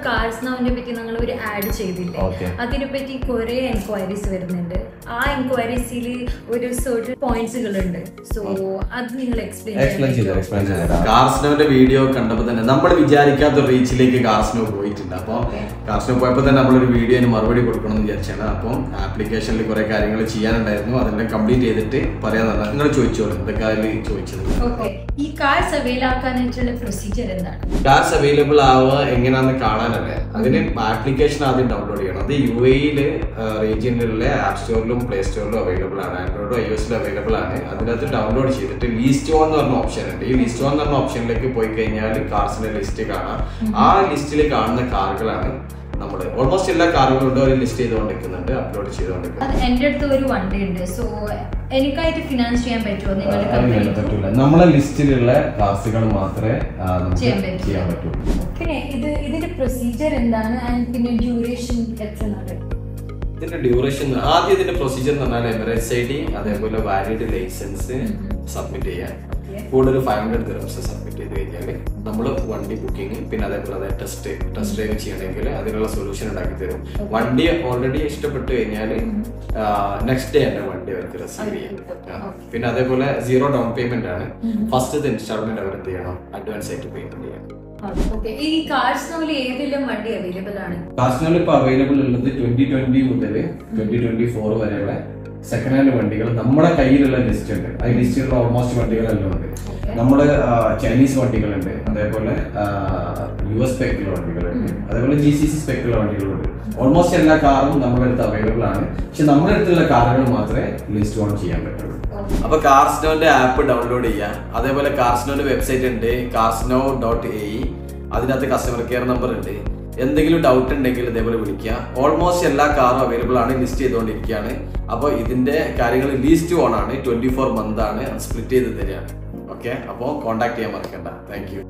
Cars നൗവിനെ പറ്റി നിങ്ങൾ ഒരു ആഡ് ചെയ്തില്ലേ, അതിനെ പറ്റി കുറെ എൻക്വയറീസ് വരുന്നുണ്ട്. ആ എൻക്വയറീസിൽ ഒരു സർട്ടൻ പോയിന്റ്സുകളുണ്ട്. സോ അത് നിങ്ങൾ എക്സ്പ്ലെയിൻ ചെയ്തു. കാർസ് നൗവിന്റെ വീഡിയോ കണ്ടപ്പോൾ തന്നെ നമ്മൾ വിചാരിക്കാത്ത റീച്ചിലേക്ക് കാർസ് നൗ പോയിട്ടുണ്ട്. അപ്പോൾ കാർസ് നൗ പോയപ്പോൾ തന്നെ നമ്മളൊരു വീഡിയോന് മറുപടി കൊടുക്കണം എന്ന് വിചാരിച്ചാണ്. അപ്പം ആപ്ലിക്കേഷനിൽ കുറെ കാര്യങ്ങൾ ചെയ്യാനുണ്ടായിരുന്നു, അതെല്ലാം കംപ്ലീറ്റ് ചെയ്തിട്ട് പറയാൻ തന്നെ നിങ്ങൾ ചോദിച്ചോളൂ എന്തൊക്കെ അതിൽ ചോദിച്ചത്. ഈ കാർസ് അവൈലബിൾ ആക്കാനായിട്ടുള്ള പ്രൊസീജിയർ എന്താണ്? കാർസ് അവൈലബിൾ ആവുക എങ്ങനെയാണെന്ന് കാണാനല്ലേ അതിന് ആപ്ലിക്കേഷൻ ആദ്യം ഡൗൺലോഡ് ചെയ്യണം. അത് UAE റീജിയനിലുള്ള ആപ്പ് സ്റ്റോറിലും പ്ലേ സ്റ്റോറിലും അവൈലബിൾ ആണ്, ആൻഡ്രോയിഡും iOSലും അവൈലബിൾ ആണ്. അതിനകത്ത് ഡൗൺലോഡ് ചെയ്തിട്ട് ലിസ്റ്റ് ഓൺ എന്ന് പറഞ്ഞ ഓപ്ഷൻ ഉണ്ട്. ഈ ലിസ്റ്റ് ഓൺ എന്ന് പറഞ്ഞ ഓപ്ഷനിലേക്ക് പോയി കഴിഞ്ഞാൽ കാർസിന്റെ ലിസ്റ്റ് കാണാം. ആ ലിസ്റ്റിൽ കാണുന്ന കാറുകളാണ് നമ്മൾ ഓൾമോസ്റ്റ് എല്ലാ കാറുകളും ഒരു ലിസ്റ്റ് ചെയ്തുകൊണ്ടിരിക്കുന്നുണ്ട്, അപ്ലോഡ് ചെയ്തുകൊണ്ടിരിക്കുന്നുണ്ട്. എന്റെ അടുത്ത് ഒരു വണ്ടി ഉണ്ട്. സോ എനിക്കായിട്ട് ഫിനാൻസ് ചെയ്യാൻ പറ്റുമോ? പറ്റൂല, നമ്മളെ ലിസ്റ്റിലുള്ള കാർസുകൾ മാത്രമേ ചെയ്യാൻ പറ്റൂ. പിന്നെ ഇതിന്റെ പ്രൊസീജിയർ എന്താണ്? പിന്നെ ഡ്യൂറേഷൻ എത്രയാണ്? ഇതിന്റെ ഡ്യൂറേഷൻ ആദ്യം ഇതിന്റെ പ്രൊസീജിയർ എന്ന് പറഞ്ഞാൽ എമിറേറ്റ്സ് ID, അതേപോലെ വാലിഡ് ലൈസൻസ് സബ്മിറ്റ് ചെയ്യാൻ. കൂടുതൽ 500 dirhams സബ്മിറ്റ് ചെയ്ത് കഴിഞ്ഞാൽ നമ്മൾ വണ്ടി ബുക്കിംഗ്, പിന്നെ അതേപോലെ ടെസ്റ്റ് ഡ്രൈവ് ചെയ്യണമെങ്കിൽ അതിനുള്ള സൊല്യൂഷൻ ഉണ്ടാക്കി തരും. വണ്ടി ഓൾറെഡി ഇഷ്ടപ്പെട്ട് കഴിഞ്ഞാൽ നെക്സ്റ്റ് ഡേ തന്നെ വണ്ടി അവർക്ക് റിസീവ് ചെയ്യാം. പിന്നെ അതേപോലെ 0 ഡൗൺ പേയ്മെന്റ് ആണ്. ഫസ്റ്റ് ഇൻസ്റ്റാൾമെന്റ് അവർ എന്ത് ചെയ്യണം, അഡ്വാൻസ് ആയിട്ട് പേയ്മെന്റ് ചെയ്യണം. ഈ കാർസ് നൗവിൽ ഏതെല്ലാം വണ്ടി അവൈലബിൾ ആണ്? കാർസ് നൗവിൽ ഇപ്പോൾ അവൈലബിൾ ഉള്ളത് 2020 മുതൽ 2024 വരെയുള്ള സെക്കൻഡ് ഹാൻഡ് വണ്ടികൾ നമ്മുടെ കയ്യിലുള്ള ലിസ്റ്റ് ഉണ്ട്. ആ ലിസ്റ്റിലുള്ള ഓൾമോസ്റ്റ് വണ്ടികളെല്ലാം ഉണ്ട്. നമ്മുടെ ചൈനീസ് വണ്ടികളുണ്ട്, അതേപോലെ US സ്പെക്കുള്ള വണ്ടികളുണ്ട്, അതേപോലെ GCC സ്പെക്കുള്ള വണ്ടികളുണ്ട്. ഓൾമോസ്റ്റ് എല്ലാ കാറും നമ്മുടെ അടുത്ത് അവൈലബിൾ ആണ്. പക്ഷെ നമ്മുടെ അടുത്തുള്ള കാറുകൾ മാത്രമേ ലിസ്റ്റ് ഓൺ ചെയ്യാൻ പറ്റുള്ളൂ. അപ്പൊ കാർസ് നൗവിന്റെ ആപ്പ് ഡൗൺലോഡ് ചെയ്യാം. അതേപോലെ കാർസ് നൗവിന്റെ വെബ്സൈറ്റ് ഉണ്ട്, carsnow.ae. അതിനകത്ത് കസ്റ്റമർ കെയർ നമ്പർ ഉണ്ട്. എന്തെങ്കിലും ഡൗട്ട് ഉണ്ടെങ്കിൽ ഇതേപോലെ വിളിക്കുക. ഓൾമോസ്റ്റ് എല്ലാ കാറും അവൈലബിൾ ആണ്, ലിസ്റ്റ് ചെയ്തുകൊണ്ടിരിക്കുകയാണ്. അപ്പോൾ ഇതിന്റെ കാര്യങ്ങൾ ലീസ്റ്റ് ഓൺ ആണ്, 24 month ആണ്, സ്പ്ലിറ്റ് ചെയ്ത് തരികയാണ്. ഓക്കെ, അപ്പോൾ കോൺടാക്ട് ചെയ്യാൻ മറക്കണ്ട. Thank you.